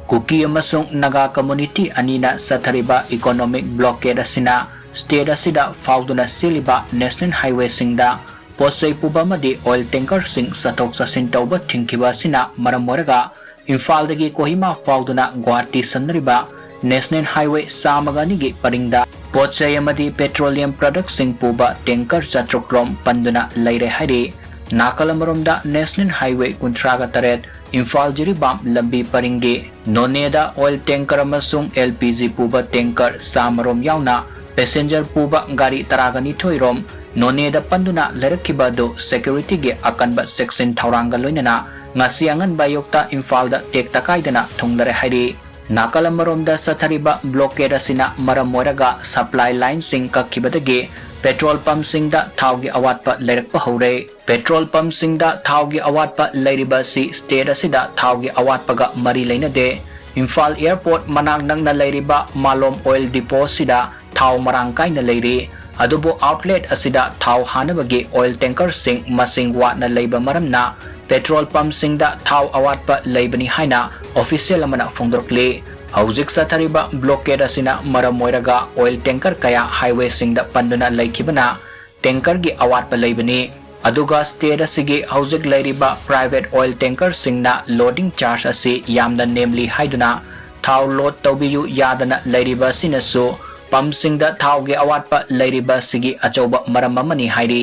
Kuki amasung Naga community anina sathariba economic blockade asina state asida fauduna siliba national highway singda posai puba madi oil tanker sing satok sasin tauba thingkiba sina maram oraga Imphalda gi Kohima fauduna Guwahati sanriba national highway samagani gi paringda potsai amadi petroleum products sing puba tanker chatrokrom panduna leire hari Nakalamoromda national highway kuntraga taret Imphal jiribam lambi paringi Noneda oil tanker amasung LPG puba tanker samarom yauna passenger puba gari taragani thoirom Noneda panduna lerakiba do security ge Akanba Checksin Thourangga Loinana ngasi angan bayokta Imphalda tektakai-dana Thunglare hari Nakalamoromda sathariba blockade asina maram moiraga supply line sing kakibadagi petrol pump singda thaugi awatpa leirakpa hore petrol pump singda thaugi awatpa leiriba si state asida thaugi awatpaga mari leinade Imphal airport manang nang na leiriba Malom oil depot sida thau marangkai na leiri adubo outlet asida thau hanabagi oil tanker sing masing wat na leiba maramna petrol pump singda thau awatpa leibani haina official amana phongdorkli Haujik sathariba blockade asina maram moiraga oil tanker kaya highway singda panduna laikibana tanker gi awatpa leibani aduga state asigi haujik leiriba private oil tanker singna loading charge asi yamna namely haiduna thau load tawbiyu yadana leiriba sinasu pump singda thau gi awatpa leiriba sigi achauba maram amani hairi